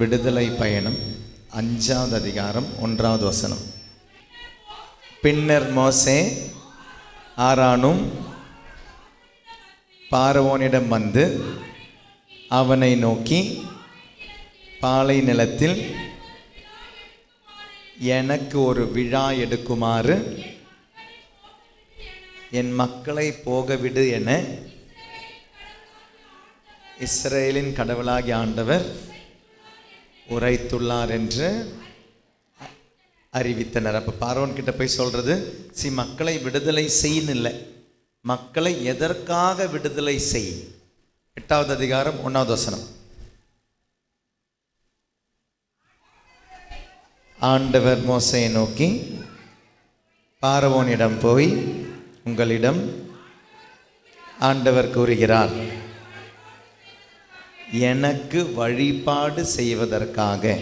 விடுதலை பயணம் 5வது அதிகாரம் 1வது வசனம். பின்னர் மோசே ஆரோனும் பார்வோனிடம் வந்து அவனை நோக்கி, பாலை நிலத்தில் எனக்கு ஒரு விழா எடுக்குமாறு என் மக்களை போகவிடு என இஸ்ரவேலின் கடவுளாகிய ஆண்டவர் உரைத்துள்ளார் என்று அறிவித்தனர். அப்போ பார்வோன் கிட்ட போய் சொல்றது, மக்களை விடுதலை செய்யணும் இல்லை, மக்களை எதற்காக விடுதலை செய். 8வது அதிகாரம் 1வது வசனம். ஆண்டவர் மோசேயை நோக்கி, பார்வோனிடம் போய் உங்களிடம் ஆண்டவர் கூறுகிறார், எனக்கு வழிபாடு செய்வதற்காக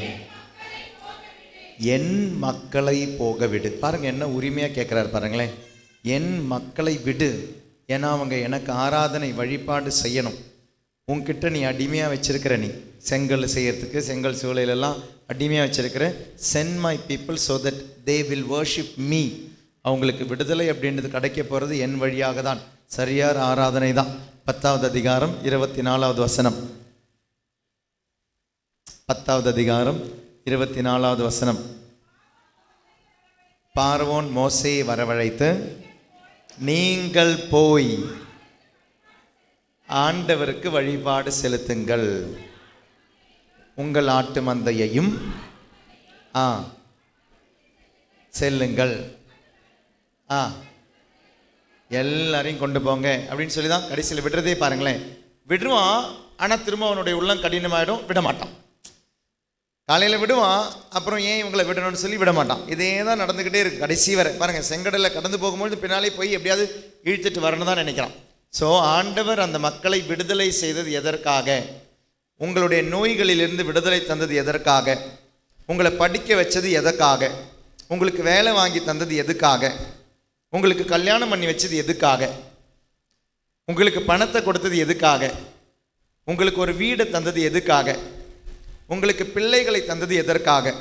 என் மக்களை போக விடு. பாருங்க என்ன உரிமையாக கேட்குறாரு பாருங்களேன். என் மக்களை விடு, ஏன்னா அவங்க எனக்கு ஆராதனை வழிபாடு செய்யணும். உன்கிட்ட நீ அடிமையாக வச்சிருக்கிற, நீ செங்கல் செய்யறதுக்கு செங்கல் சூளையிலெல்லாம் அடிமையாக வச்சிருக்கிற. Send my people so that they will worship me. அவங்களுக்கு விடுதலை அப்படின்றது கிடைக்க போகிறது என் வழியாக தான். சரியார் ஆராதனை தான். 10வது அதிகாரம் 24வது வசனம். 10வது அதிகாரம் 24வது வசனம். பார்வோன் மோசேயை வரவழைத்து, நீங்கள் போய் ஆண்டவருக்கு வழிபாடு செலுத்துங்கள், உங்கள் ஆட்டு மந்தையையும் செல்லுங்கள், எல்லாரையும் கொண்டு போங்க அப்படின்னு சொல்லி தான் கடைசியில் விடுறதே. பாருங்களேன், விடுவான், ஆனால் திரும்ப அவனுடைய உள்ளம் கடினமாயிடும், விட மாட்டான். காலையில் விடுவான், அப்புறம் ஏன் இவங்களை விடணும்னு சொல்லி விட மாட்டான். இதே தான் நடந்துக்கிட்டே இருக்குது கடைசி வரை. பாருங்கள், செங்கடலில் கடந்து போகும்போது பின்னாலே போய் எப்படியாவது இழுத்துட்டு வரணும் தான் நினைக்கிறான். ஸோ ஆண்டவர் அந்த மக்களை விடுதலை செய்தது எதற்காக? உங்களுடைய நோய்களிலிருந்து விடுதலை தந்தது எதற்காக? உங்களை படிக்க வச்சது எதற்காக? உங்களுக்கு வேலை வாங்கி தந்தது எதுக்காக? உங்களுக்கு கல்யாணம் பண்ணி வச்சது எதுக்காக? உங்களுக்கு பணத்தை கொடுத்தது எதுக்காக? உங்களுக்கு ஒரு வீடை தந்தது எதுக்காக? உங்களுக்கு பிள்ளைகளை தந்தது எதற்காக?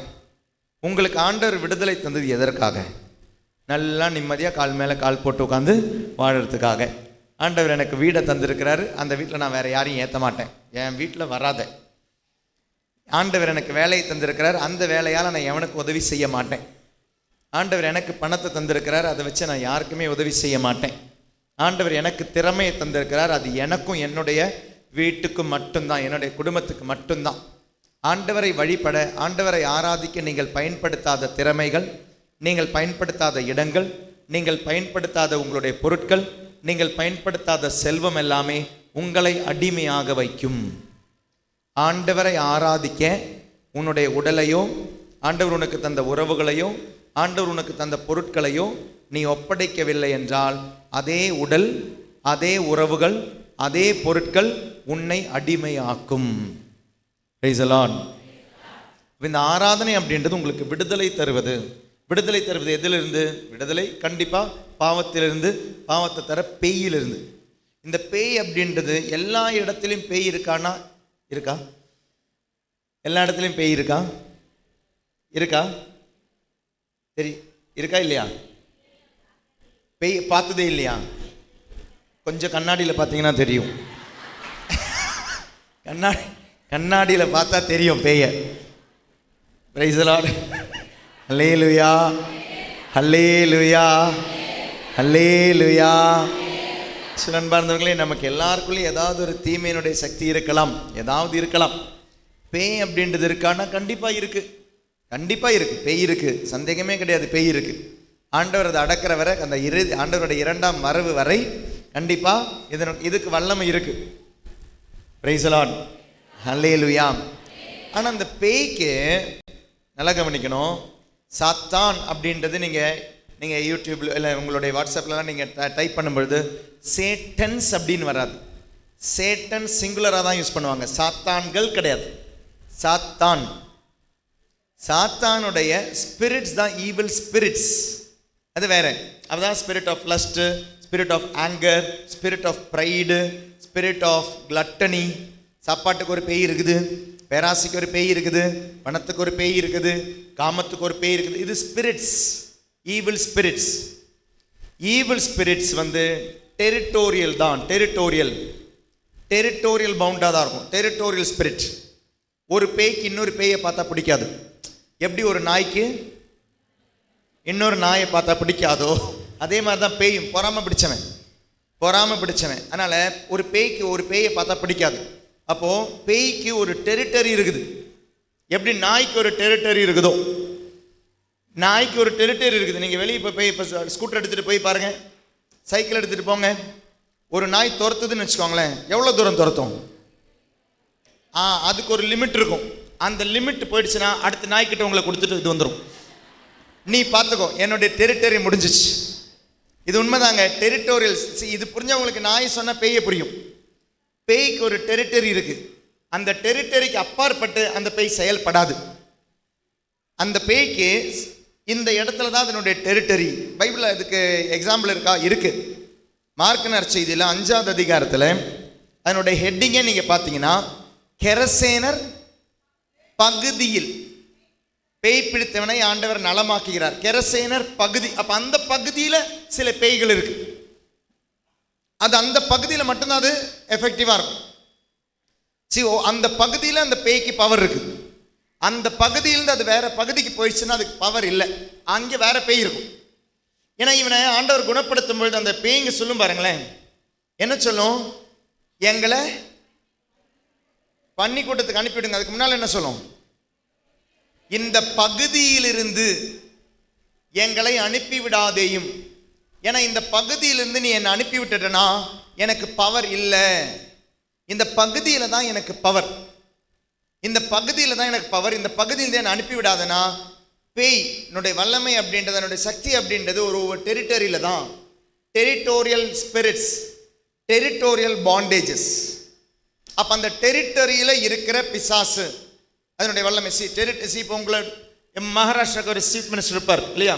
உங்களுக்கு ஆண்டவர் விடுதலை தந்தது எதற்காக? நல்லா நிம்மதியாக கால் மேலே கால் போட்டு உட்காந்து வாழறதுக்காக. ஆண்டவர் எனக்கு வீடை தந்திருக்கிறாரு, அந்த வீட்டில் நான் வேறு யாரையும் ஏற்ற மாட்டேன், என் வீட்டில் வராத. ஆண்டவர் எனக்கு வேலையை தந்திருக்கிறார், அந்த வேலையால் நான் எவனுக்கு உதவி செய்ய மாட்டேன். ஆண்டவர் எனக்கு பணத்தை தந்திருக்கிறார், அதை வச்சு நான் யாருக்குமே உதவி செய்ய மாட்டேன். ஆண்டவர் எனக்கு திறமையை தந்திருக்கிறார், அது எனக்கும் என்னுடைய வீட்டுக்கும் மட்டும்தான், என்னுடைய குடும்பத்துக்கு மட்டும்தான். ஆண்டவரை வழிபட, ஆண்டவரை ஆராதிக்க நீங்கள் பயன்படுத்தாத திறமைகள், நீங்கள் பயன்படுத்தாத இடங்கள், நீங்கள் பயன்படுத்தாத உங்களுடைய பொருட்கள், நீங்கள் பயன்படுத்தாத செல்வம் எல்லாமே உங்களை அடிமையாக வைக்கும். ஆண்டவரை ஆராதிக்க உன்னுடைய உடலையோ, ஆண்டவர் உனக்கு தந்த உறவுகளையோ, ஆண்டவர் உனக்கு தந்த பொருட்களையோ நீ ஒப்படைக்கவில்லை என்றால், அதே உடல், அதே உறவுகள், அதே பொருட்கள் உன்னை அடிமையாக்கும். இந்த ஆராதனை அப்படின்றது உங்களுக்கு விடுதலை தருவது. விடுதலை தருவது எதிலிருந்து? விடுதலை கண்டிப்பாக பாவத்திலிருந்து, பாவத்தை தர பேயிலிருந்து. இந்த பேய் அப்படின்றது எல்லா இடத்துலையும் பேய் இருக்கானா? இருக்கா? எல்லா இடத்துலையும் பேய் இருக்கா? இருக்கா? சரி, இருக்கா இல்லையா? பேய் பார்த்ததே இல்லையா? கொஞ்சம் கண்ணாடியில் பார்த்தீங்கன்னா தெரியும். கண்ணாடியில் பார்த்தா தெரியும் பேய. Praise the Lord. ஹல்லேலூயா, ஹல்லேலூயா, ஹல்லேலூயா. அன்பார்ந்தவர்களே, நமக்கு எல்லாருக்குள்ளேயும் ஏதாவது ஒரு தீமையினுடைய சக்தி இருக்கலாம், ஏதாவது இருக்கலாம். பேய் அப்படின்றது இருக்கான்னா கண்டிப்பாக இருக்குது, கண்டிப்பாக இருக்குது. பேய் இருக்குது, சந்தேகமே கிடையாது, பேய் இருக்குது. ஆண்டவர் அதை அடக்கிற வரை, அந்த ஆண்டவருடைய 2ஆம் வரவு வரை கண்டிப்பாக இதுக்கு வல்லமை இருக்குது. பிரைஸ் தி லார்ட், ஹல்லேலூயா. ஆனால் அந்த பேய்க்கு நல்லா கவனிக்கணும், சாத்தான் அப்படின்றது நீங்கள் யூடியூப்ல இல்லை உங்களுடைய வாட்ஸ்அப்லலாம் நீங்கள் டைப் பண்ணும்பொழுது சேட்டன்ஸ் அப்படின்னு வராது. சேட்டன் சிங்குலராக தான் யூஸ் பண்ணுவாங்க, சாத்தான்கள் கிடையாது. சாத்தான், சாத்தானுடைய ஸ்பிரிட்ஸ் தான் ஈவில் ஸ்பிரிட்ஸ், அது வேற. அதுதான் spirit of lust, spirit of anger, spirit of pride, spirit of gluttony. சாப்பாட்டுக்கு ஒரு பேய் இருக்குது, பேராசிக்கு ஒரு பேய் இருக்குது, பணத்துக்கு ஒரு பேய் இருக்குது, காமத்துக்கு ஒரு பேய் இருக்குது. இது spirits, evil spirits. Evil spirits வந்து டெரிட்டோரியல் தான், டெரிட்டோரியல் பவுண்டாக தான் இருக்கும். Territorial spirit. ஒரு பேய்க்கு இன்னொரு பேயை பார்த்தா பிடிக்காது. எப்படி ஒரு நாய்க்கு இன்னொரு நாயை பார்த்தா பிடிக்காதோ அதே மாதிரி தான் பேயும். பொறாம பிடிச்சவன். அதனால் ஒரு பேய்க்கு ஒரு பேயை பார்த்தா பிடிக்காது. அப்போது பேய்க்கு ஒரு டெரிட்டரி இருக்குது. எப்படி நாய்க்கு ஒரு டெரிட்டரி இருக்குதோ, நாய்க்கு ஒரு டெரிட்டரி இருக்குது. நீங்கள் வெளியே போய் இப்போ ஸ்கூட்டர் எடுத்துகிட்டு போய் பாருங்கள், சைக்கிள் எடுத்துகிட்டு போங்க. ஒரு நாய் துரத்துதுன்னு வச்சுக்கோங்களேன், எவ்வளோ தூரம் துரத்தும்? அதுக்கு ஒரு லிமிட் இருக்கும். அந்த லிமிட் போயிடுச்சுன்னா அடுத்த நாய்க்கிட்ட உங்களை கொடுத்துட்டு இது வந்துடும், நீ பார்த்துக்கோ, என்னுடைய டெரிட்டரி முடிஞ்சிச்சு. இது உண்மைதாங்க, டெரிட்டோரியல். இது புரிஞ்சவங்களுக்கு நாய் சொன்னால் பேயை புரியும். பேய்க்கு ஒரு டெரிட்டரி இருக்குது. அந்த டெரிட்டரிக்கு அப்பாற்பட்டு அந்த பேய் செயல்படாது. அந்த பேய்க்கு இந்த இடத்துல தான் அதனுடைய டெரிட்டரி. பைபிளில் அதுக்கு எக்ஸாம்பிள் இருக்கு. மார்க் நற்செய்தியில் 5ஆவது அதிகாரத்தில் அதனுடைய ஹெட்டிங்கே நீங்கள் பார்த்தீங்கன்னா, கெரசேனர் பகுதியில் பேய் பிடித்தவனை ஆண்டவர் நலமாக்குகிறார். கெரசேனர் பகுதி. அப்போ அந்த பகுதியில் சில பேய்கள் இருக்கு. அது அந்த பகுதியில் மட்டும்தான் அது எஃபெக்டிவாக இருக்கும். அந்த பகுதியில் அந்த பேய்க்கு பவர் இருக்குது. அந்த பகுதியிலிருந்து அது வேற பகுதிக்கு போயிடுச்சுன்னா அதுக்கு பவர் இல்லை, அங்கே வேற பேய் இருக்கும். ஏன்னா இவனை ஆண்டவர் குணப்படுத்தும் பொழுது அந்த பேய்ங்க சொல்லும் பாருங்களேன், என்ன சொல்லும்? எங்களை பன்னிக்கூட்டத்துக்கு அனுப்பிவிடுங்க. அதுக்கு முன்னால் என்ன சொல்லும்? இந்த பகுதியிலிருந்து எங்களை அனுப்பிவிடாதேயும். ஏன்னா இந்த பகுதியிலிருந்து நீ என்னை அனுப்பி விட்டுட்டனா எனக்கு பவர் இல்லை. இந்த பகுதியில் தான் எனக்கு பவர், இந்த பகுதியில் தான் எனக்கு பவர். இந்த பகுதியிலிருந்து என்னை அனுப்பிவிடாதனா பேய் என்னுடைய வல்லமை அப்படின்றது, என்னுடைய சக்தி அப்படின்றது ஒரு டெரிட்டரியில் தான். Territorial spirits, territorial bondages. அப்போ அந்த டெரிட்டரியில் இருக்கிற பிசாசு அதனுடைய வல்லமை. இப்போ உங்களை மகாராஷ்டிராவுக்கு ஒரு சீஃப் மினிஸ்டர் இருப்பார் இல்லையா?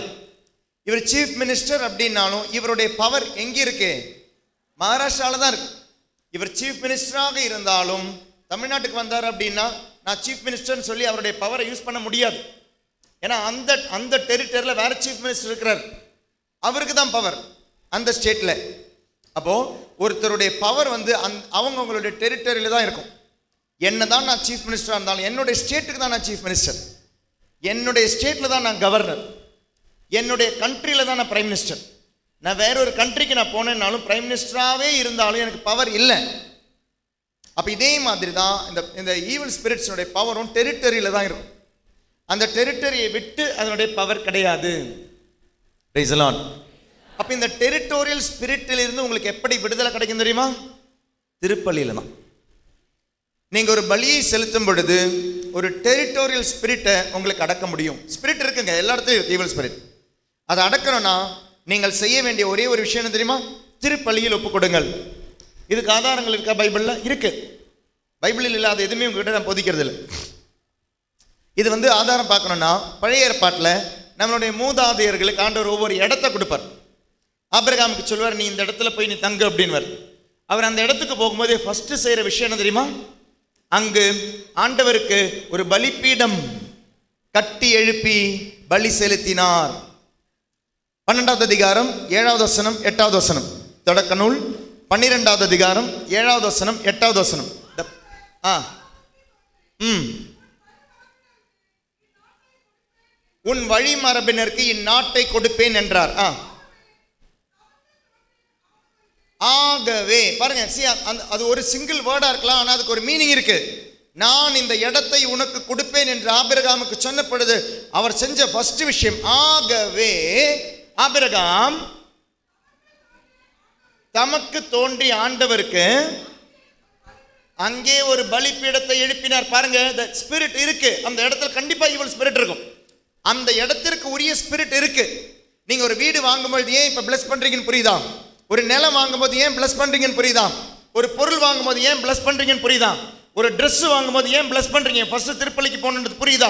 இவர் சீஃப் மினிஸ்டர் அப்படின்னாலும் இவருடைய பவர் எங்கே இருக்கு? மகாராஷ்டிராவில் தான் இருக்கு. இவர் சீஃப் மினிஸ்டராக இருந்தாலும் தமிழ்நாட்டுக்கு வந்தார் அப்படின்னா நான் சீஃப் மினிஸ்டர்னு சொல்லி அவருடைய பவரை யூஸ் பண்ண முடியாது. ஏன்னா அந்த டெரிட்டரியில் வேற சீஃப் மினிஸ்டர் இருக்கிறார், அவருக்கு தான் பவர் அந்த ஸ்டேட்டில். அப்போது ஒருத்தருடைய பவர் வந்து அவங்களுடைய டெரிட்டரியில் தான் இருக்கும். என்ன தான் நான் சீஃப் மினிஸ்டராக இருந்தாலும் என்னுடைய ஸ்டேட்டுக்கு தான் நான் சீஃப் மினிஸ்டர், என்னுடைய ஸ்டேட்டில் தான் நான் கவர்னர், என்னுடைய கண்ட்ரியில் தான் நான் பிரைம் மினிஸ்டர். நான் வேற ஒரு கண்ட்ரிக்கு நான் போனேன்னாலும் பிரைம் மினிஸ்டராகவே இருந்தாலும் எனக்கு பவர் இல்லை. அப்போ இதே மாதிரி தான் இந்த ஈவில் ஸ்பிரிட்ஸினுடைய பவரும் டெரிட்டரியில் தான் இருக்கும். அந்த டெரிட்டரியை விட்டு அதனுடைய பவர் கிடையாது. Price the Lord. அப்போ இந்த டெரிட்டோரியல் ஸ்பிரிட்டிலிருந்து உங்களுக்கு எப்படி விடுதலை கிடைக்கும் தெரியுமா? திருப்பலியில் தான். நீங்கள் ஒரு பலியை செலுத்தும் பொழுது ஒரு டெரிட்டோரியல் ஸ்பிரிட்டை உங்களுக்கு அடக்க முடியும். ஸ்பிரிட் இருக்குங்க, எல்லா இடத்துலையும் இருக்கு ஈவில் ஸ்பிரிட். அதை அடக்கணும்னா நீங்கள் செய்ய வேண்டிய ஒரே ஒரு விஷயம் என்ன தெரியுமா? திருப்பலியில் ஒப்பு கொடுங்கள். இதுக்கு ஆதாரங்கள் இருக்கா? பைபிளில் இருக்கு. பைபிளில் இல்லாத எதுவுமே உங்ககிட்ட நான் போதிக்கிறது இல்லை. இது வந்து ஆதாரம் பார்க்கணும்னா பழைய ஏற்பாட்டில் நம்மளுடைய மூதாதையர்களுக்கு ஆண்டவர் ஒவ்வொரு இடத்த கொடுப்பார். ஆபிரகாமுக்கு சொல்வார், நீ இந்த இடத்துல போய் நீ தங்கு அப்படின்வார். அவர் அந்த இடத்துக்கு போகும்போது ஃபர்ஸ்ட் செய்கிற விஷயம் என்ன தெரியுமா? அங்கு ஆண்டவருக்கு ஒரு பலிபீடம் கட்டி எழுப்பி பலி செலுத்தினார். 12வது அதிகாரம் 7வது வசனம் 8வது வசனம். தொடக்க நூல் 12வது அதிகாரம் 7வது வசனம் 8வது வசனம். உன் வழிமரபினருக்கு இந்நாட்டை கொடுப்பேன் என்றார். ஆகவே பாருங்க, அது ஒரு சிங்கிள் வேர்டா இருக்கலாம், ஆனால் அதுக்கு ஒரு மீனிங் இருக்கு. நான் இந்த இடத்தை உனக்கு கொடுப்பேன் என்று ஆபிரகாமுக்கு சொன்ன பொழுது அவர் செஞ்ச ஃபர்ஸ்ட் விஷயம், ஆகவே ஆபிரகாம் தமக்கு தோன்றிய ஆண்டவருக்கு அங்கே ஒரு பலிபீடத்தை எழுப்பினார். பாருங்க, ஸ்பிரிட் இருக்கு அந்த இடத்துல. கண்டிப்பா ஈவில் ஸ்பிரிட் இருக்கும். அந்த இடத்திற்கு உரிய ஸ்பிரிட் இருக்கு. நீங்க ஒரு வீடு வாங்கும்போது ஏன் இப்ப பிளஸ் பண்றீங்கன்னு புரியுதா? ஒரு நிலம் வாங்கும்போது ஏன் பிளஸ் பண்றீங்கன்னு புரியுதா? ஒரு பொருள் வாங்கும்போது ஏன் பிளஸ் பண்றீங்கன்னு புரியுதா? ஒரு ட்ரெஸ் வாங்கும்போது ஏன் பிளஸ் பண்றீங்க? ஃபர்ஸ்ட் திருப்பலிக்கு போகணுன்றது புரியுதா?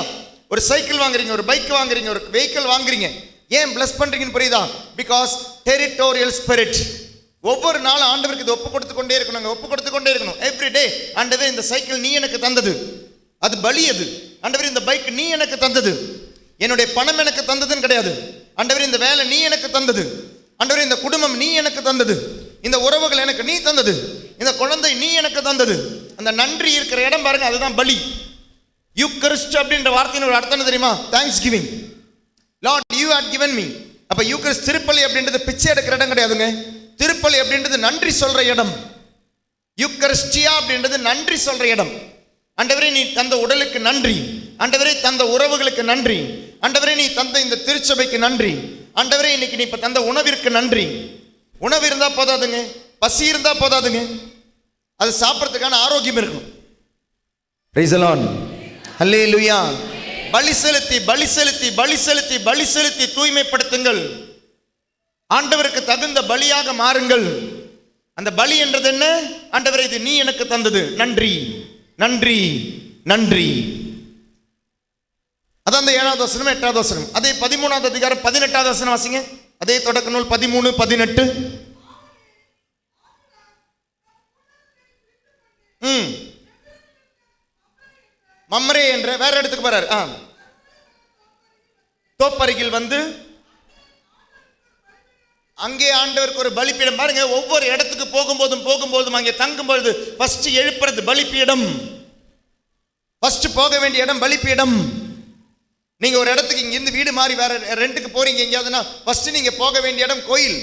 ஒரு சைக்கிள் வாங்குறீங்க, ஒரு பைக் வாங்குறீங்க, ஒரு வெஹிக்கிள் வாங்குறீங்க, ஏன் பிளஸ் பண்றீங்கன்னு புரியுதா? Because territorial spirit. ஒவ்வொரு நாளும் ஆண்டவருக்கு இது ஒப்பு கொடுத்து கொண்டே இருக்கணும், ஒப்பு கொடுத்து கொண்டே இருக்கணும். எவ்ரி டே, ஆண்டவே இந்த சைக்கிள் நீ எனக்கு தந்தது, அது பலி. அது ஆண்டவரே இந்த பைக் நீ எனக்கு தந்தது, என்னுடைய பணம் எனக்கு தந்ததுன்னு கிடையாது. ஆண்டவரே இந்த வேலை நீ எனக்கு தந்தது, ஆண்டவரே இந்த குடும்பம் நீ எனக்கு தந்தது, இந்த உறவுகள் எனக்கு நீ தந்தது, இந்த குழந்தை நீ எனக்கு தந்தது. அந்த நன்றி இருக்கிற இடம் பாருங்க, அதுதான் பலி. யூக்கரிஸ்ட் அப்படின்ற வார்த்தையின் ஒரு அர்த்தம் தெரியுமா? Thanksgiving. Lord you had given me. அப்ப யூக்கரிஸ்ட் திருப்பலி அப்படின்றது பிச்சை எடுக்கிற இடம் கிடையாதுங்க. திருப்பலி அப்படின்றது நன்றி சொல்ற இடம். யூக்கரிஸ்டியா அப்படின்றது நன்றி சொல்ற இடம். ஆண்டவரே நீ தந்த உடலுக்கு நன்றி, ஆண்டவரே தந்த உறவுகளுக்கு நன்றி, ஆண்டவரே நீ தந்த இந்த திருச்சபைக்கு நன்றி, ஆண்டவரே இன்னைக்கு நீ இப்ப தந்த உணவிற்கு நன்றி. உணவு இருந்தா போதாதுங்க, பசி இருந்தா போதாதுங்க, அது சாப்பிட்றதுக்கான ஆரோக்கியம் இருக்கணும். பிரைஸ் தி லார்ட், ஹல்லேலூயா. பலி செலுத்தி பலி செலுத்தி பலி செலுத்தி பலி செலுத்தி தூய்மைப்படுத்துங்கள். ஆண்டவருக்கு தகுந்த பலியாக மாறுங்கள். அந்த பலி என்றது என்ன? ஆண்டவரே இது நீ எனக்கு தந்தது, நன்றி நன்றி நன்றி. அதான் அந்த 7வது வசனம் 8வது வசனம். அதே 13வது அதிகாரம் 18வது வசனம் வாசிங்க. அதே தொடக்க நூல் 13:18. மம்ரே என்ற வேற இடத்துக்கு போறாரு. தோப்பருகில் வந்து அங்கே ஆண்டவருக்கு ஒரு பலிபீடம். பாருங்க, ஒவ்வொரு இடத்துக்கு போகும்போதும் அங்கே தங்கும்பொழுது ஃபர்ஸ்ட் எழுப்புறது பலிபீடம். ஃபர்ஸ்ட் போக வேண்டிய இடம் பலிபீடம். நீங்க ஒரு இடத்துக்கு இங்கிருந்து வீடு மாறி வேற ரெண்டுக்கு போறீங்க எங்கேயாவதுன்னா ஃபர்ஸ்ட் நீங்க போக வேண்டிய இடம் கோயில்.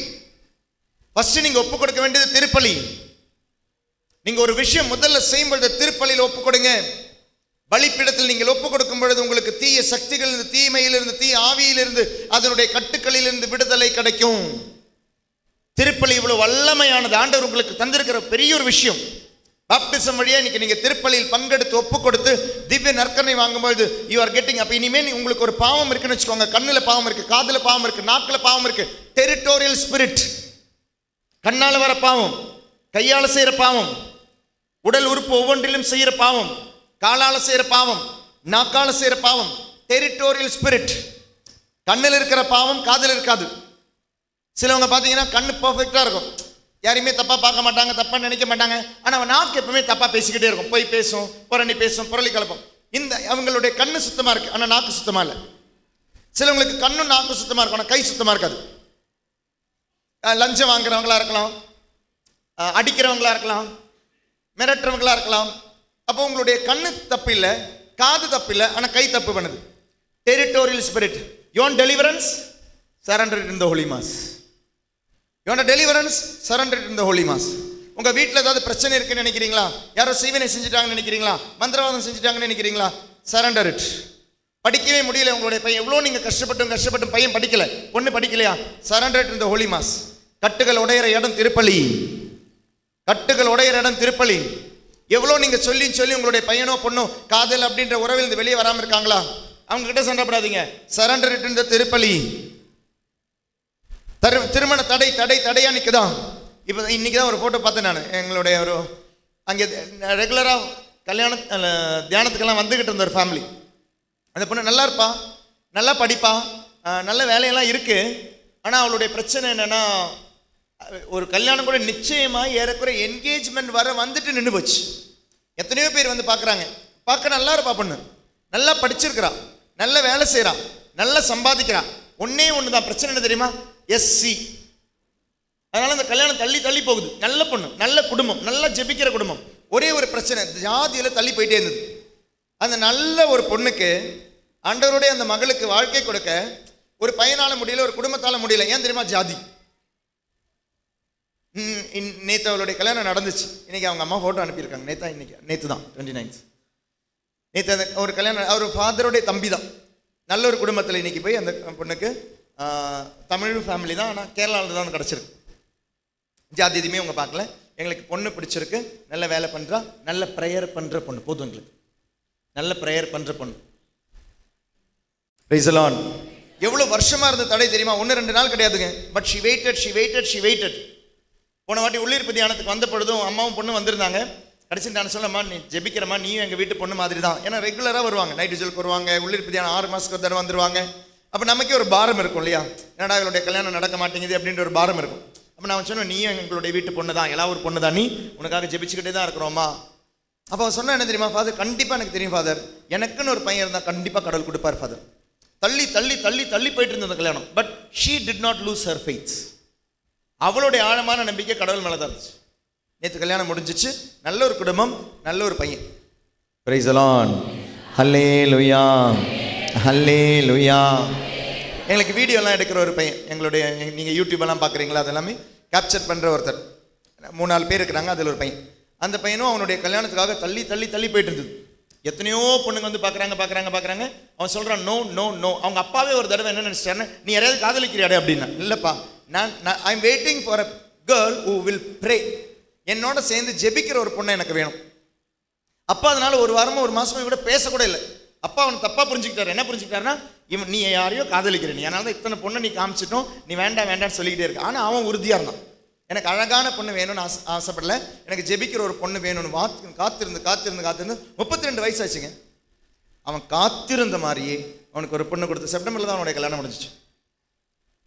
ஃபர்ஸ்ட் நீங்க ஒப்பு கொடுக்க வேண்டியது திருப்பலி. நீங்க ஒரு விஷயம் முதல்ல செய்யும் பொழுது திருப்பலியில் ஒப்பு கொடுங்க. பலிப்பீடத்தில் நீங்கள் ஒப்பு கொடுக்கும் பொழுது உங்களுக்கு தீய சக்திகளிலிருந்து, தீமையிலிருந்து, தீய ஆவியிலிருந்து, அதனுடைய கட்டுக்களிலிருந்து விடுதலை கிடைக்கும். திருப்பலி இவ்வளவு வல்லமையானது. ஆண்டவர் உங்களுக்கு தந்திருக்கிற பெரிய ஒரு விஷயம். பாப்டிசம் வழியா இன்னைக்கு நீங்க திருப்பலியில் பங்கெடுத்து ஒப்பு கொடுத்து திவ்ய நற்கரணை வாங்கும்போது யூ ஆர் கெட்டிங். அப்ப இனிமேல் உங்களுக்கு ஒரு பாவம் இருக்குன்னு வச்சுக்கோங்க. கண்ணுல பாவம் இருக்கு, காதுல பாவம் இருக்கு, நாக்குல பாவம் இருக்கு. Territorial spirit. கண்ணால வர பாவம், கையால செய்யற பாவம், உடல் உறுப்பு ஒவ்வொன்றிலும் செய்யற பாவம், காலால செய்யற பாவம், நாக்கால செய்யற பாவம், டெரிட்டோரியல் ஸ்பிரிட். கண்ணில் இருக்கிற பாவம் காதில் இருக்காது. சிலவங்க பார்த்தீங்கன்னா கண்ணு பர்ஃபெக்டா இருக்கும், யாரையுமே தப்பா பார்க்க மாட்டாங்க, தப்பா நினைக்க மாட்டாங்க. ஆனா அவன் நாக்கு எப்பவுமே தப்பா பேசிக்கிட்டே இருக்கும். போய் பேசும், புரணி பேசும், புரளி கலப்பம். இந்த அவங்களுடைய கண்ணு சுத்தமா இருக்கு, ஆனா நாக்கு சுத்தமா இல்லை. சிலவங்களுக்கு கண்ணும் நாக்கு சுத்தமா இருக்கும், ஆனா கை சுத்தமா இருக்காது. லஞ்சம் வாங்குறவங்களா இருக்கலாம், அடிக்கிறவங்களா இருக்கலாம், மிரட்டுறவங்களா இருக்கலாம். அப்போ உங்களுடைய கண்ணு தப்பு இல்லை, காது தப்பு இல்லை, ஆனா கை தப்பு பண்ணுது. Territorial spirit. You want deliverance, surrender in the holy mass. You want deliverance, surrender in the holy mass. உங்க வீட்டில் ஏதாவது பிரச்சனை இருக்குன்னு நினைக்கிறீங்களா? யாரோ சீவனை செஞ்சுட்டாங்கன்னு நினைக்கிறீங்களா? மந்திரவாதம் செஞ்சுட்டாங்கன்னு நினைக்கிறீங்களா? Surrender it. படிக்கவே முடியல உங்களுடைய பையன், எவ்வளோ நீங்க கஷ்டப்பட்டும் பையன் படிக்கல, பொண்ணு படிக்கலையா? Surrender in the holy mass. கட்டுகள் உடையிற இடம் திருப்பலி. கட்டுகள் உடையிற இடம் திருப்பலி. எவ்வளோ நீங்க சொல்லி உங்களுடைய பையனோ பொண்ணோ காதல் அப்படின்ற உறவில் இருந்து வெளியே வராமல் இருக்காங்களா? அவங்க கிட்ட சண்டைப்படாதீங்க. சரண்டர் இட் இன் தி திருப்பலி. திருமண தடையா நிற்குதான். இப்போ இன்னைக்கு தான் ஒரு ஃபோட்டோ பார்த்தேன் நான். எங்களுடைய ஒரு அங்கே ரெகுலராக தியானத்துக்கெல்லாம் வந்துக்கிட்டு இருந்த ஒரு ஃபேமிலி. அந்த பொண்ணு நல்லா இருப்பா, நல்லா படிப்பா, நல்ல வேலையெல்லாம் இருக்கு. ஆனால் அவளுடைய பிரச்சனை என்னன்னா, ஒரு கல்யாணம் கூட நிச்சயமாக ஏறக்குறை என்கேஜ்மெண்ட் வர வந்துட்டு நின்று போச்சு. எத்தனையோ பேர் வந்து பார்க்குறாங்க, பார்க்க நல்லா இருப்பா பொண்ணு, நல்லா படிச்சிருக்கிறா, நல்ல வேலை செய்கிறா, நல்லா சம்பாதிக்கிறா. ஒன்னே ஒன்று தான் பிரச்சனை, என்ன தெரியுமா? எஸ்சி. அதனால அந்த கல்யாணம் தள்ளி போகுது. நல்ல பொண்ணு, நல்ல குடும்பம், நல்லா ஜெபிக்கிற குடும்பம். ஒரே ஒரு பிரச்சனை, ஜாதியில தள்ளி போயிட்டே இருந்தது. அந்த நல்ல ஒரு பொண்ணுக்கு ஆண்டவருடைய அந்த மகளுக்கு வாழ்க்கை கொடுக்க ஒரு பையனால முடியல, ஒரு குடும்பத்தால முடியல. ஏன் தெரியுமா? ஜாதி. நேற்று அவளுடைய கல்யாணம் நடந்துச்சு. இன்னைக்கு அவங்க அம்மா ஃபோட்டோ அனுப்பியிருக்காங்க. நேற்று தான் 29. நேற்று ஒரு கல்யாணம், அவர் ஃபாதருடைய தம்பி தான். நல்ல ஒரு குடும்பத்தில் இன்னைக்கு போய் அந்த பொண்ணுக்கு தமிழ் ஃபேமிலி தான், ஆனால் கேரளாவில் தான் கிடச்சிருக்கு. ஜாதி எதுவுமே அவங்க பார்க்கல. எங்களுக்கு பொண்ணு பிடிச்சிருக்கு, நல்ல வேலை பண்ணுறா, நல்ல ப்ரேயர் பண்ணுற பொண்ணு, போதும் எங்களுக்கு, நல்ல ப்ரேயர் பண்ணுற பொண்ணு. Praise the Lord. எவ்வளோ வருஷமாக இருந்த தடை தெரியுமா? 1-2 நாள் கிடையாதுங்க. But she waited. போன வாட்டி உள்ளிருப்பு தியானத்துக்கு வந்த பொழுதும் அம்மாவும் பொண்ணு வந்திருந்தாங்க. கடைசி நான் சொல்லம்மா, நீ ஜெபிக்கிறம்மா, நீயும் எங்கள் வீட்டு பொண்ணு மாதிரி தான். ஏன்னா ரெகுலராக வருவாங்க, நைட் விஜுவலுக்கு வருவாங்க, உள்ளிருப்பு தியானம் 6 மாதத்துக்கு ஒரு தடவை வந்துருவாங்க. அப்போ நமக்கே ஒரு பாரம் இருக்கும் இல்லையா? என்னடா இவளுடைய கல்யாணம் நடக்க மாட்டேங்குது அப்படின்ற ஒரு பாரம் இருக்கும். அப்போ நான் சொன்னேன், நீயும் எங்களுடைய வீட்டு பொண்ணு தான், எல்லா ஒரு பொண்ணு தான், நீ உனக்காக ஜெபிச்சுக்கிட்டே தான் இருக்கிறோம்மா அப்போ அவன் சொன்னா என்ன தெரியுமா, ஃபாதர் கண்டிப்பாக எனக்கு தெரியும் ஃபாதர், எனக்குன்னு ஒரு பையன் இருந்தால் கண்டிப்பாக கடவுள் கொடுப்பார் ஃபாதர். தள்ளி தள்ளி தள்ளி தள்ளி போயிட்டு இருந்த கல்யாணம். But she did not loose her faith. அவளுடைய ஆழமான நம்பிக்கை கடவுள் மேலே தான் இருந்துச்சு. நேற்று கல்யாணம் முடிஞ்சிச்சு, நல்ல ஒரு குடும்பம், நல்ல ஒரு பையன். Praise the Lord. ஹல்லேலூயா ஹல்லேலூயா. எங்களுக்கு வீடியோலாம் எடுக்கிற ஒரு பையன், எங்களுடைய நீங்கள் யூடியூபெல்லாம் பார்க்குறீங்களா, அதெல்லாமே கேப்சர் பண்ணுற ஒருத்தர், 3-4 பேர் இருக்கிறாங்க, அதில் ஒரு பையன். அந்த பையனும் அவனுடைய கல்யாணத்துக்காக தள்ளி தள்ளி தள்ளி போயிட்டு இருந்தது. எத்தனையோ பொண்ணுங்க வந்து பார்க்குறாங்க. அவன் சொல்கிறான் நோ நோ நோ. அவங்க அப்பாவே ஒரு தடவை என்ன நினச்சிட்டாருன்னு, நீ யாரையாவது காதலிக்கிறியாடே அப்படின்னா. இல்லைப்பா, நான் I am waiting for a girl who will pray. என்னோட சேர்ந்து ஜெபிக்கிற ஒரு பொண்ணை எனக்கு வேணும். அப்பா அதனால ஒரு வாரமோ ஒரு மாதமோ கூட பேசக்கூட இல்லை. அப்பா அவன் தப்பாக புரிஞ்சுக்கிட்டாரு. என்ன புரிஞ்சுக்கிட்டாருன்னா, இவன் நீ யாரையோ காதலிக்கிற, நீ அதனால தான் இத்தனை பொண்ணை நீ காமிச்சிட்டோம், நீ வேண்டாம் வேண்டாம்னு சொல்லிக்கிட்டே இருக்கு. ஆனால் அவன் உறுதியாக இருந்தான், எனக்கு அழகான பொண்ணு வேணும்னு ஆசைப்படல, எனக்கு ஜெபிக்கிற ஒரு பொண்ணு வேணும்னு காத்திருந்து 32 வயசு ஆச்சுங்க. அவன் காத்திருந்த மாதிரியே அவனுக்கு ஒரு பொண்ணு கொடுத்து செப்டம்பரில் தான் அவனுடைய கல்யாணம் முடிஞ்சிச்சு.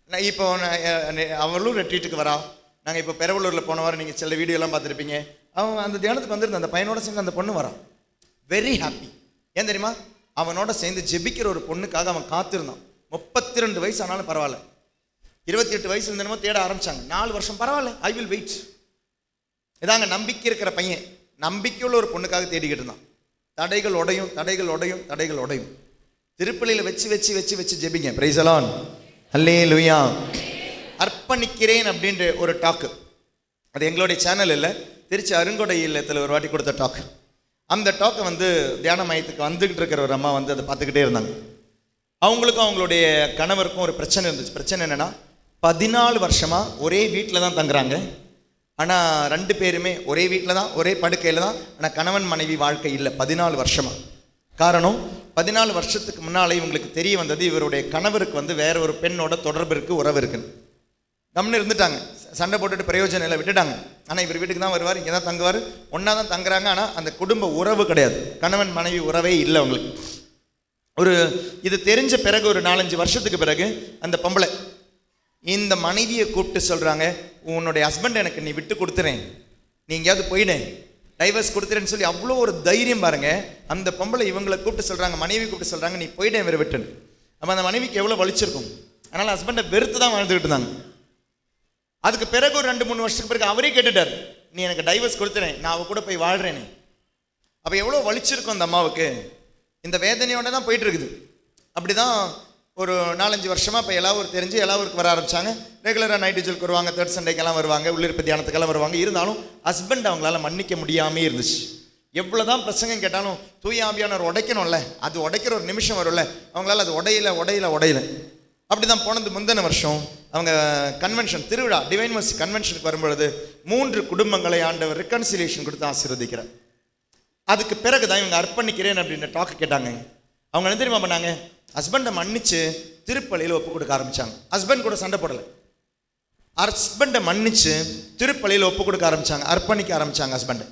நான் இப்போ அவளும் ரெட்ரீட்டுக்கு வரா. நாங்கள் இப்போ பெரவலூரில் போன வாரம் நீங்கள் சில வீடியோலாம் பார்த்துருப்பீங்க. அவன் அந்த தியானத்துக்கு வந்துருந்த அந்த பையனோட சேர்ந்து அந்த பொண்ணு வரான். Very happy. ஏன் தெரியுமா, அவனோட சேர்ந்து ஜெபிக்கிற ஒரு பொண்ணுக்காக அவன் காத்திருந்தான். 32 வயசு ஆனாலும் பரவாயில்ல. 28 வயசுல இருந்தனமோ தேட ஆரம்பிச்சாங்க. 4 வருஷம் பரவாயில்ல, ஐ வில் வெயிட். இதாங்க நம்பிக்கை இருக்கிற பையன், நம்பிக்கையுள்ள ஒரு பொண்ணுக்காக தேடிக்கிட்டு இருந்தான். தடைகள் உடையும் தடைகள் உடையும் தடைகள் உடையும். திருப்பலியில் வச்சு வச்சு வச்சு வச்சு ஜெபிங்க. Price the Lord. ஹல்லேலூயா. அர்ப்பணிக்கிறேன் அப்படின்ற ஒரு டாக்கு, அது எங்களுடைய சேனல் இல்லை, திருச்சி அருங்கொடை இல்லத்தில் ஒரு வாட்டி கொடுத்த டாக். அந்த டாக்கை வந்து தியான மையத்துக்கு வந்துக்கிட்டு இருக்கிற ஒரு அம்மா வந்து அதை பார்த்துக்கிட்டே இருந்தாங்க. அவங்களுக்கும் அவங்களுடைய கணவருக்கும் ஒரு பிரச்சனை இருந்துச்சு. பிரச்சனை என்னென்னா, 14 வருஷமாக ஒரே வீட்டில் தான் தங்குறாங்க. ஆனால் 2 பேருமே ஒரே வீட்டில் தான், ஒரே படுக்கையில் தான். ஆனால் கணவன் மனைவி வாழ்க்கை இல்லை 14 வருஷமாக. காரணம், 14 வருஷத்துக்கு முன்னால் இவங்களுக்கு தெரிய வந்தது, இவருடைய கணவருக்கு வந்து வேற ஒரு பெண்ணோட தொடர்பு இருக்குது, உறவு இருக்குன்னு. கம்னு இருந்துட்டாங்க, சண்டை போட்டுட்டு பிரயோஜனம் இல்லை, விட்டுட்டாங்க. ஆனால் இவர் வீட்டுக்கு தான் வருவார், இங்கே தான் தங்குவார், ஒன்றா தான் தங்குறாங்க. ஆனால் அந்த குடும்ப உறவு கிடையாது, கணவன் மனைவி உறவே இல்லை அவங்களுக்கு. இது தெரிஞ்ச பிறகு ஒரு 4-5 வருஷத்துக்கு பிறகு அந்த பொம்பளை இந்த மனைவியை கூப்பிட்டு சொல்கிறாங்க, உன்னுடைய ஹஸ்பண்ட் எனக்கு நீ விட்டு கொடுத்துறேன், நீ எங்கேயாவது போயிடேன், டைவர்ஸ் கொடுத்துறேன்னு சொல்லி அவ்வளோ ஒரு தைரியம் பாருங்க. அந்த பொம்பளை இவங்களை கூப்பிட்டு சொல்கிறாங்க, மனைவி கூப்பிட்டு சொல்கிறாங்க, நீ போயிட்டேன் இவரை விட்டுன்னு. அப்போ அந்த மனைவிக்கு எவ்வளோ வலிச்சிருக்கும். அதனால் ஹஸ்பண்டை வெறுத்து தான் வாழ்ந்துக்கிட்டு இருந்தாங்க. அதுக்கு பிறகு ஒரு 2-3 வருஷத்துக்கு பிறகு அவரே கேட்டுட்டார், நீ எனக்கு டைவர்ஸ் கொடுத்துறேன், நான் அவ கூட போய் வாழ்கிறேன்னு. அப்போ எவ்வளோ வலிச்சிருக்கும் அந்த அம்மாவுக்கு. இந்த வேதனையோட தான் போயிட்டு இருக்குது. அப்படி தான் ஒரு 4-5 வருஷமாக இப்போ எல்லாரும் தெரிஞ்சு எல்லாருக்கு வர ஆரம்பித்தாங்க. ரெகுலராக நைட் விஜுவலுக்கு வருவாங்க, தேர்ட் சண்டேக்கெல்லாம் வருவாங்க, உள்ளிருப்பு தியானத்துக்கெல்லாம் வருவாங்க. இருந்தாலும் ஹஸ்பண்ட் அவங்களால மன்னிக்க முடியாமே இருந்துச்சு. எவ்வளோ தான் பிரசங்கம் கேட்டாலும் தூய ஆவியானவர் உடைக்கணும்ல, அது உடைக்கிற ஒரு நிமிஷம் வரும்ல, அவங்களால அது உடையல. அப்படி தான் போனது. முந்தின வருஷம் அவங்க கன்வென்ஷன், திருவிழா, டிவைன் மர்சி கன்வென்ஷனுக்கு வரும்பொழுது 3 குடும்பங்களை ஆண்டவர் ரெக்கன்சிலியேஷன் கொடுத்து ஆசீர்வதிக்கிறார். அதுக்கு பிறகு தான் இவங்க அர்ப்பணிக்கிறேன் அப்படின்ற டாக்கு கேட்டாங்க. அவங்க என்ன தெரியுமா பண்ணாங்க, ஹஸ்பண்டை மன்னிச்சு திருப்பலியில் ஒப்பு கொடுக்க ஆரம்பித்தாங்க. ஹஸ்பண்ட் கூட சண்டை போடலை, ஹஸ்பண்டை மன்னிச்சு திருப்பலியில் ஒப்பு கொடுக்க ஆரம்பித்தாங்க, அர்ப்பணிக்க ஆரம்பித்தாங்க ஹஸ்பண்டை.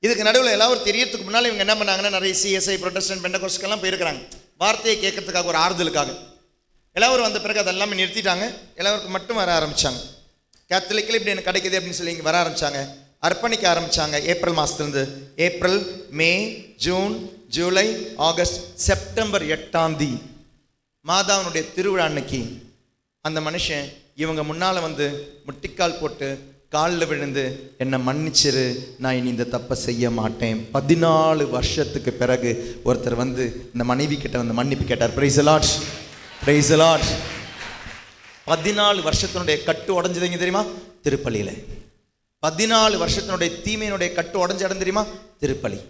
இதுக்கு நடுவில் எல்லாரும் தெரியறதுக்கு முன்னால் இவங்க என்ன பண்ணாங்கன்னா, நிறைய சிஎஸ்ஐ, ப்ரொட்டஸ்டன்ட், பெண்டகோஸ்டுக்கெல்லாம் போயிருக்கிறாங்க வார்த்தையை கேட்கறதுக்காக, ஒரு ஆறுதலுக்காக. எல்லாரும் வந்த பிறகு அதெல்லாமே நிறுத்திட்டாங்க. எல்லாருக்கும் மட்டும் வர ஆரம்பித்தாங்க. கேத்தலிக்கில் இப்படி எனக்கு கிடைக்கிது அப்படின்னு சொல்லி இங்கே வர ஆரம்பித்தாங்க, அர்ப்பணிக்க ஆரம்பித்தாங்க. ஏப்ரல் மாதத்துலேருந்து ஏப்ரல், மே, ஜூன், ஜூலை, ஆகஸ்ட், செப்டம்பர் 8ஆம் தேதி மாதாவனுடைய திருவிழா அன்னைக்கு அந்த மனுஷன் இவங்க முன்னால் வந்து முட்டிக்கால் போட்டு காலில் விழுந்து, என்னை மன்னிச்சிரு, நான் இனி இந்த தப்பை செய்ய மாட்டேன். 14 வருஷத்துக்கு பிறகு ஒருத்தர் வந்து இந்த மனைவி கிட்ட வந்து மன்னிப்பு கேட்டார். Praise the Lord, praise the Lord. 14 வருஷத்தினுடைய கட்டு உடஞ்சதுங்க தெரியுமா, திருப்பலியில். 14 வருஷத்தினுடைய தீமையினுடைய கட்டு உடஞ்ச இடம் தெரியுமா, திருப்பலி.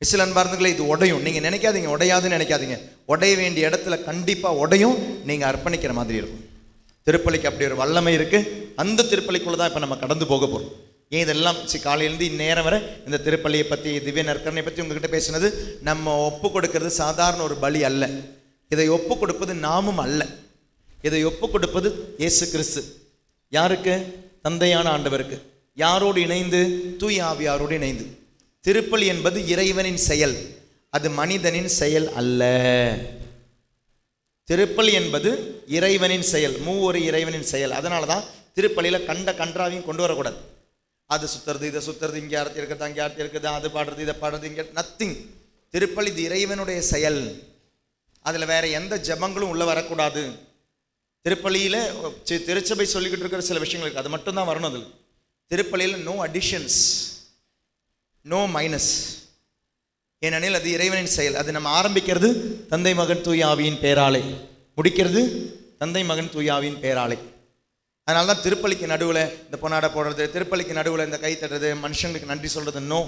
சில அன்பார்ந்தங்களே, இது உடையும். நீங்கள் நினைக்காதீங்க உடையாதுன்னு நினைக்காதீங்க, உடைய வேண்டிய இடத்துல கண்டிப்பாக உடையும். நீங்கள் அர்ப்பணிக்கிற மாதிரி இருக்கும். திருப்பலிக்கு அப்படி ஒரு வல்லமை இருக்குது. அந்த திருப்பலிக்குள்ளே தான் இப்போ நம்ம கடந்து போக போகிறோம். ஏன் இதெல்லாம் காலையிலேருந்து இந்நேரம் வரை இந்த திருப்பலியை பற்றி, திவ்ய நற்கரனை பற்றி உங்ககிட்ட பேசினது, நம்ம ஒப்பு கொடுக்கறது சாதாரண ஒரு பலி அல்ல. இதை ஒப்பு கொடுப்பது நாமும் அல்ல, இதை ஒப்பு கொடுப்பது இயேசு கிறிஸ்து. யாருக்கு? தந்தையான ஆண்டவருக்கு. யாரோடு இணைந்து? தூய ஆவியாரோடு இணைந்து. திருப்பலி என்பது இறைவனின் செயல், அது மனிதனின் செயல் அல்ல. திருப்பலி என்பது இறைவனின் செயல், மூவொரு இறைவனின் செயல். அதனால தான் திருப்பலியில் கண்ட கன்றாவையும் கொண்டு வரக்கூடாது. அது சுற்றுறது இதை சுற்றுறது, இங்கே ஆரத்தி இருக்குது அங்கே ஆரத்தி இருக்குது, அது பாடுறது இதை பாடுறது, இங்கே நத்திங். திருப்பலி இது இறைவனுடைய செயல். அதில் வேற எந்த ஜபங்களும் உள்ளே வரக்கூடாது. திருப்பலியில் திருச்சபை சொல்லிக்கிட்டு இருக்கிற சில விஷயங்கள் இருக்குது, அது மட்டும்தான் வரணும். அதில் திருப்பலியில் நோ அடிஷன்ஸ், நோ மைனஸ். ஏனெனில் அது இறைவனின் செயல். அது நம்ம ஆரம்பிக்கிறது தந்தை மகன் தூய ஆவியின் பேராலே, முடிக்கிறது தந்தை மகன் தூய ஆவியின் பேராலே. அதனால தான் திருப்பலிக்கு நடுவில் இந்த பொன்னாடை போடுறது, திருப்பலிக்கு நடுவில் இந்த கை தட்டுறது, மனுஷங்களுக்கு நன்றி சொல்கிறது நோ.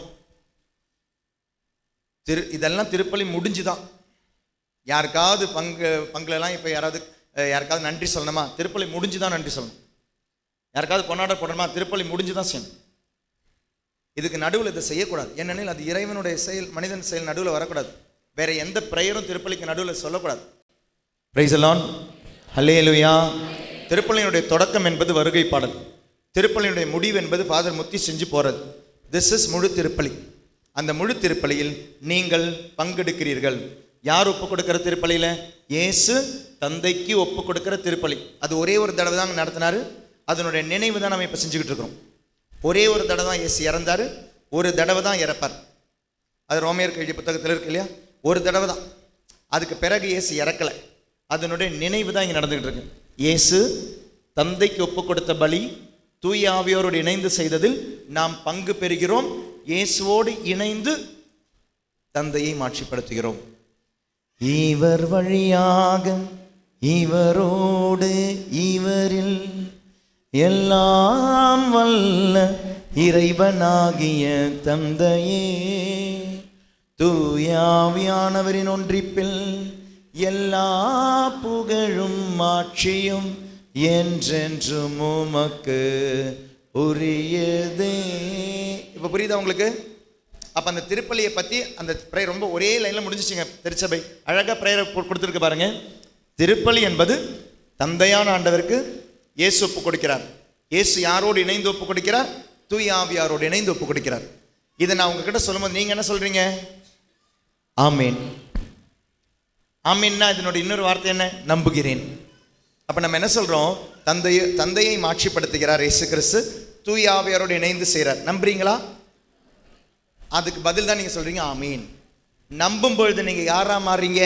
இதெல்லாம் திருப்பலி முடிஞ்சு தான். யாருக்காவது பங்குலலாம் இப்போ யாருக்காவது நன்றி சொல்லணுமா, திருப்பலி முடிஞ்சு தான் நன்றி சொல்லணும். யாருக்காவது பொன்னாடை போடணுமா, திருப்பலி முடிஞ்சு தான் செய்யணும். இதுக்கு நடுவில் இதை செய்யக்கூடாது. ஏனெனில் அது இறைவனுடைய செயல், மனிதன் செயல் நடுவில் வரக்கூடாது. வேற எந்த ப்ரேயரும் திருப்பலிக்கு நடுவில் சொல்லக்கூடாது. பிரைஸ் தி லார்ட், ஹல்லேலூயா. திருப்பலியினுடைய தொடக்கம் என்பது வருகை பாடல். திருப்பலியினுடைய முடிவு என்பது ஃபாதர் முத்தி செஞ்சு போகிறது. திஸ் இஸ் முழு திருப்பலி. அந்த முழு திருப்பலியில் நீங்கள் பங்கெடுக்கிறீர்கள். யார் ஒப்பு கொடுக்கிற திருப்பலியில்? இயேசு தந்தைக்கு ஒப்பு கொடுக்கிற திருப்பலி. அது ஒரே ஒரு தடவை தான் நடத்தினார். அதனுடைய நினைவு தான் நம்ம இப்போ செஞ்சுக்கிட்டு இருக்கிறோம். ஒரே ஒரு தடவை தான் இயேசு இறந்தார், ஒரு தடவை தான் இறப்பார். அது ரோமையர் எழுதிய புத்தகத்தில் இருக்கு இல்லையா, ஒரு தடவை தான். அதுக்கு பிறகு இயேசு இறக்கலை. அதனுடைய நினைவு தான் இங்கே நடந்துகிட்டு இருக்கு. இயேசு தந்தைக்கு ஒப்பு கொடுத்த பலி தூய ஆவியோரோடு இணைந்து செய்ததில் நாம் பங்கு பெறுகிறோம். இயேசுவோடு இணைந்து தந்தையை மாட்சிப்படுத்துகிறோம். இவர் வழியாக, இவரோடு, இவரில் எல்லாம் வல்ல இறைவனாகிய தந்தையே, தூய ஆவியானவரின் ஒன்றிப்பில் எல்லா புகழும் மாட்சியும் என்றென்றும் உமக்கு உரியதே. இப்போ புரியுதா உங்களுக்கு? அப்போ அந்த திருப்பலியை பற்றி அந்த ப்ரேயர் ரொம்ப ஒரே லைனில் முடிஞ்சிச்சிங்க. திருச்சபை அழகாக ப்ரேயரை கொடுத்துருக்கு பாருங்க. திருப்பலி என்பது தந்தையான ஆண்டவருக்கு இயேசு ஒப்பு கொடுக்கிறார். இயேசு யாரோடு இணைந்து ஒப்பு கொடுக்கிறார்? தூய ஆவியாரோடு இணைந்து ஒப்பு கொடுக்கிறார். இதை நான் உங்ககிட்ட சொல்லும்போது நீங்கள் என்ன சொல்கிறீங்க? ஆமீன். ஆமீன்னா இதனுடைய இன்னொரு வார்த்தை என்ன? நம்புகிறேன். அப்போ நம்ம என்ன சொல்கிறோம்? தந்தையை மாட்சிப்படுத்துகிறார் இயேசு கிறிஸ்து, தூய ஆவியாரோடு இணைந்து செய்கிறார். நம்புறீங்களா? அதுக்கு பதில் தான் நீங்கள் சொல்கிறீங்க ஆமீன். நம்பும் பொழுது நீங்கள் யாரா மாறுறீங்க?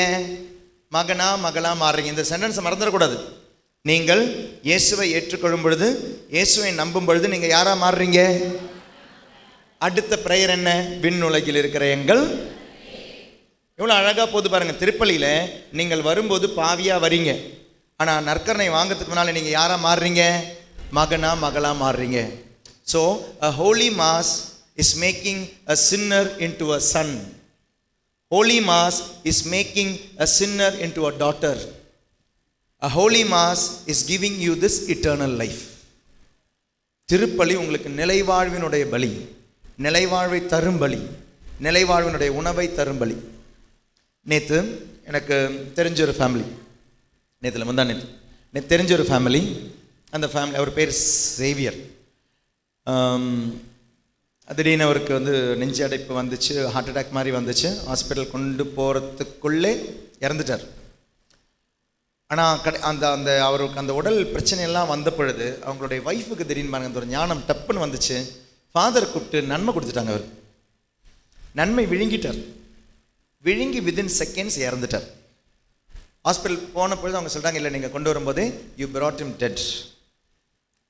மகனா மகளா மாறுறீங்க. இந்த சென்டென்ஸை மறந்துடக்கூடாது. நீங்கள் இயேசுவை ஏற்றுக்கொள்ளும் பொழுது, இயேசுவை நம்பும் பொழுது நீங்கள் யாரா மாறுறீங்க? அடுத்த பிரேயர் என்ன? விண்ணுலகில் இருக்கிற எங்கள். எவ்வளோ அழகாக போது பாருங்கள். திருப்பலியில் நீங்கள் வரும்போது பாவியாக வரீங்க, ஆனால் நற்கரணை வாங்கிறதுக்கு முன்னால் நீங்கள் யாரா மாறுறீங்க? மகனா மகளா மாறுறீங்க. So a holy mass is making a sinner into a son. Holy mass is making a sinner into a daughter. A holy mass is giving you this eternal life. திருப்பலி உங்களுக்கு நிலைவாழ்வினுடைய பலி, நிலைவாழ்வை தரும் பலி, நிலைவாழ்வினுடைய உணவை தரும் பலி. நேற்று எனக்கு தெரிஞ்ச ஒரு ஃபேமிலி, நேற்று தெரிஞ்ச ஒரு ஃபேமிலி. அந்த ஃபேமிலி, அவர் பேர் சேவியர். திடீர்னு அவருக்கு நெஞ்சு அடைப்பு வந்துச்சு, ஹார்ட் அட்டாக் மாதிரி வந்துச்சு. ஹாஸ்பிட்டல் கொண்டு போகிறதுக்குள்ளே இறந்துட்டார். ஆனால் அவருக்கு அந்த உடல் பிரச்சனையெல்லாம் வந்த பொழுது அவங்களுடைய ஒய்ஃபுக்கு திடீர்னு பாருங்க அந்த ஒரு ஞானம் டப்புன்னு வந்துச்சு. ஃபாதர் கூப்பிட்டு நன்மை கொடுத்துட்டாங்க. அவர் நன்மை விழுங்கிட்டார். விழுங்கி வித்தின் செகண்ட்ஸ் இறந்துட்டார். ஹாஸ்பிட்டல் போன பொழுது அவங்க சொல்கிறாங்க, இல்லை நீங்கள் கொண்டு வரும்போதே யூ brought him dead,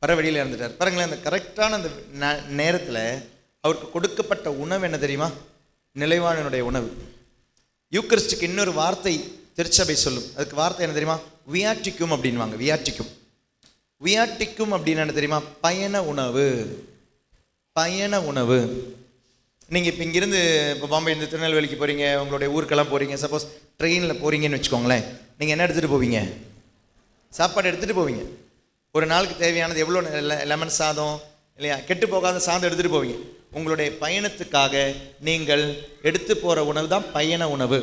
வர வழியில் இறந்துட்டார். பாருங்களேன், அந்த கரெக்டான அந்த நேரத்தில் அவருக்கு கொடுக்கப்பட்ட உணவு என்ன தெரியுமா? நிலைவாழ்வினுடைய உணவு. யூக்கரிஸ்டுக்கு இன்னொரு வார்த்தை திருச்சபை சொல்லும். அதுக்கு வார்த்தை என்ன தெரியுமா? வியாட்டிக்கும் அப்படின்வாங்க. வியாட்டிக்கும் அப்படின்னு என்ன தெரியுமா? பயண உணவு. பயண உணவு. நீங்கள் இப்போ இங்கேருந்து இப்போ பாம்பேலேருந்து திருநெல்வேலிக்கு போகிறீங்க, உங்களுடைய ஊருக்கெல்லாம் போகிறீங்க. சப்போஸ் ட்ரெயினில் போகிறீங்கன்னு வச்சுக்கோங்களேன், நீங்கள் என்ன எடுத்துகிட்டு போவீங்க? சாப்பாடு எடுத்துகிட்டு போவீங்க. ஒரு நாளுக்கு தேவையானது எவ்வளோ? லெமன் சாதம் இல்லையா, கெட்டு போகாத சாதம் எடுத்துகிட்டு போவீங்க. உங்களுடைய பயணத்துக்காக நீங்கள் எடுத்து போகிற உணவு தான் பயண உணவு.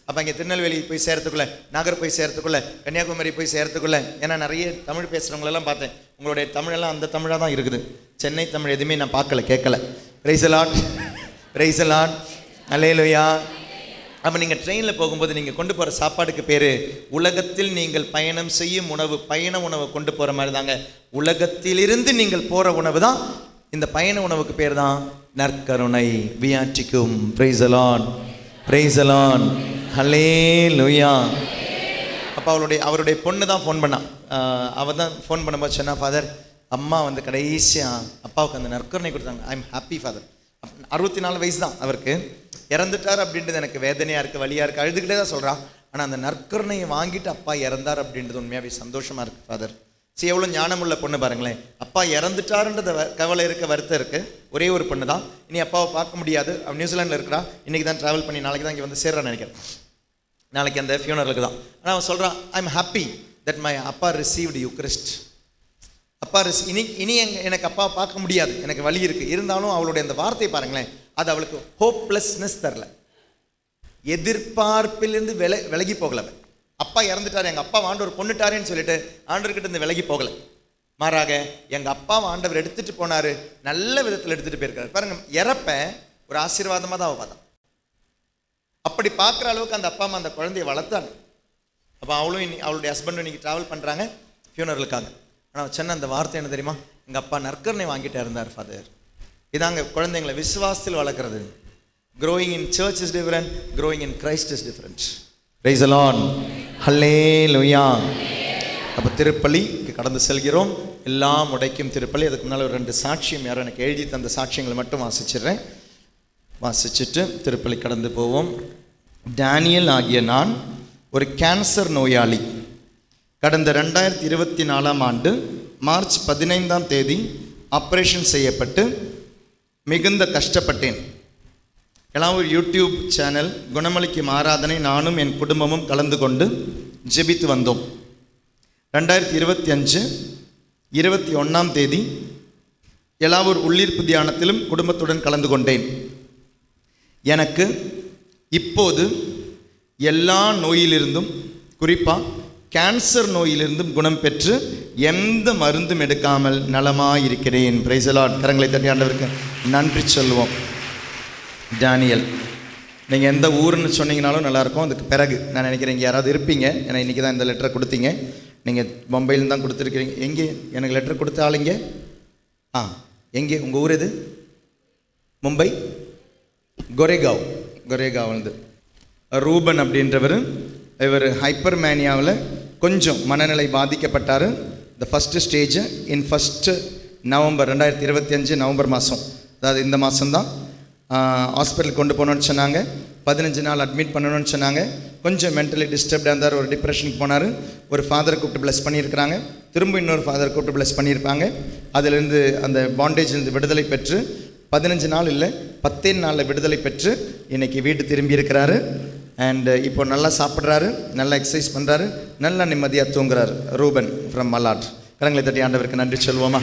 அப்போ இங்கே திருநெல்வேலி போய் சேர்த்துக்குள்ளே, நாகர் போய் சேர்த்துக்குள்ளே, கன்னியாகுமரி போய் சேர்த்துக்குள்ளே, ஏன்னா நிறைய தமிழ் பேசுகிறவங்களெல்லாம் பார்த்தேன். உங்களுடைய தமிழெல்லாம் அந்த தமிழாக தான் இருக்குது. சென்னை தமிழ் எதுவுமே நான் பார்க்கல, கேட்கல. Praise the Lord, praise the Lord, அல்லேலூயா. அப்போ நீங்கள் ட்ரெயினில் போகும்போது நீங்கள் கொண்டு போகிற சாப்பாடுக்கு பேர் உலகத்தில் நீங்கள் பயணம் செய்யும் உணவு. பயண உணவை கொண்டு போகிற மாதிரி தாங்க. உலகத்திலிருந்து நீங்கள் போகிற உணவு தான் இந்த பயண உணவுக்கு பேர் தான் நற்கருணை. வியாட்டிக்கும். Praise the Lord, praise the Lord, ஹல்லேலூயா. அப்போ அவருடைய பொண்ணு தான் ஃபோன் பண்ணான். அவள் தான் ஃபோன் பண்ணும்போது சொன்னா, ஃபாதர் அம்மா வந்து கடைசியாக அப்பாவுக்கு அந்த நற்கருணை கொடுத்தாங்க. I am happy father. 64 வயசு தான் அவருக்கு. இறந்துட்டார் அப்படின்றது எனக்கு வேதனையாக இருக்குது, வலியாக இருக்குது, அழுதுகிட்டே தான் சொல்கிறான். ஆனால் அந்த நற்கருணையை வாங்கிட்டு அப்பா இறந்தார் அப்படின்றது உண்மையாகவே சந்தோஷமாக இருக்குது ஃபாதர். சரி, எவ்வளோ ஞானமுள்ள பொண்ணு பாருங்களேன். அப்பா இறந்துட்டாருன்றது கவலை இருக்குது, வருத்தம் இருக்குது. ஒரே ஒரு பொண்ணு தான். இனி அப்பாவை பார்க்க முடியாது. அவன் நியூசிலாண்டில் இருக்கிறா. இன்றைக்கி தான் ட்ராவல் பண்ணி நாளைக்கு தான் இங்கே வந்து சேர்றான்னு நினைக்கிறேன். நாளைக்கு அந்த ஃபியூனருக்கு தான். ஆனால் அவன் சொல்கிறான், I am happy that my அப்பா ரிசீவ்டு யூக்ரிஸ்ட். அப்பா இனி எனக்கு அப்பாவை பார்க்க முடியாது, எனக்கு வலி இருக்குது. இருந்தாலும் அவளுடைய அந்த வார்த்தையை பாருங்களேன், அது அவளுக்கு ஹோப்லெஸ்னஸ் தரல, எதிர்பார்ப்பிலிருந்து விலகி போகலை. அப்பா இறந்துட்டார், எங்கள் அப்பா ஆண்டவர் கொண்டுட்டாரேன்னு சொல்லிட்டு ஆண்டவர்கிட்ட இருந்து விலகி போகலை. மாறாக எங்கள் அப்பாவை ஆண்டவர் எடுத்துகிட்டு போனார், நல்ல விதத்தில் எடுத்துகிட்டு போயிருக்காரு. பாருங்க, இறப்ப ஒரு ஆசீர்வாதமாக தான் அவள் பார்த்தான். அப்படி பார்க்குற அளவுக்கு அந்த அப்பா அம்மா அந்த குழந்தைய வளர்த்தாங்க. அப்போ அவளும் அவளுடைய ஹஸ்பண்டும் இன்னைக்கு ட்ராவல் பண்ணுறாங்க ஃபியூனரலுக்காக. ஆனால் சின்ன அந்த வார்த்தை என்ன தெரியுமா? எங்கள் அப்பா நற்கருணை வாங்கிட்டு இருந்தார் ஃபாதர். இதாங்க குழந்தைங்களை விசுவாசத்தில் வளர்க்குறது. growing in church is different, growing in Christ is different. Praise the Lord, hallelujah. அப்போ திருப்பலிக்கு கடந்து செல்கிறோம். எல்லாம் உடைக்கும் திருப்பலி. அதுக்கு முன்னால் ஒரு 2 சாட்சியம் யாரும் எனக்கு எழுதி தந்த சாட்சியங்களை மட்டும் வாசிச்சிடுறேன். வாசிச்சுட்டு திருப்பலி கடந்து போவோம். டேனியல் ஆகிய நான் ஒரு கேன்சர் நோயாளி. கடந்த 2024 ஆண்டு மார்ச் 15 ஆப்ரேஷன் செய்யப்பட்டு மிகுந்த கஷ்டப்பட்டேன். எல்லாம் ஒரு யூடியூப் சேனல் குணமளிக்கும் ஆராதனை நானும் என் குடும்பமும் கலந்து கொண்டு ஜெபித்து வந்தோம். 2025 21 எலாவூர் உள்ளீர்ப்பு தியானத்திலும் குடும்பத்துடன் கலந்து கொண்டேன். எனக்கு இப்போது எல்லா நோயிலிருந்தும், குறிப்பாக கேன்சர் நோயிலிருந்தும் குணம் பெற்று எந்த மருந்தும் எடுக்காமல் நலமாயிருக்கிறேன். Price the Lord. கரங்களை தட்டி ஆண்டவருக்கு நன்றி சொல்லுவோம். டேனியல், நீங்கள் எந்த ஊருன்னு சொன்னீங்கனாலும் நல்லாயிருக்கும். அதுக்கு பிறகு நான் நினைக்கிறேன் இங்கே யாராவது இருப்பீங்க. ஏன்னா இன்றைக்கி தான் இந்த லெட்டரை கொடுத்தீங்க. நீங்கள் மும்பையில் தான் கொடுத்துருக்கிறீங்க. எங்கே எனக்கு லெட்டர் கொடுத்த ஆளுங்க? எங்கே உங்கள் ஊர் எது? மும்பை கொரேகாவ் வந்து ரூபன் அப்படின்றவர். இவர் ஹைப்பர் மேனியாவில் கொஞ்சம் மனநிலை பாதிக்கப்பட்டார். The first stage in first November 2025 November மாதம், அதாவது இந்த மாதம்தான் ஹாஸ்பிட்டல் கொண்டு போகணுன்னு சொன்னாங்க. 15 நாள் அட்மிட் பண்ணணும்னு சொன்னாங்க. கொஞ்சம் மென்டலி டிஸ்டர்ப்டாக இருந்தார். ஒரு டிப்ரெஷனுக்கு போனார். ஒரு ஃபாதரை கூப்பிட்டு ப்ளஸ் பண்ணியிருக்கிறாங்க. திரும்ப இன்னொரு ஃபாதரை கூப்பிட்டு ப்ளஸ் பண்ணியிருப்பாங்க. அதிலிருந்து அந்த பாண்டேஜிலிருந்து விடுதலை பெற்று 15 நாள் இல்லை 10 நாளில் விடுதலை பெற்று இன்றைக்கி வீட்டு திரும்பி இருக்கிறாரு. அண்டு இப்போ நல்லா சாப்பிட்றாரு, நல்லா எக்ஸசைஸ் பண்ணுறாரு, நல்லா நிம்மதியாக தூங்குறாரு. ரூபன் ஃப்ரம் மலாட். கரங்களை தட்டி ஆண்டவருக்கு நன்றி சொல்வோமா?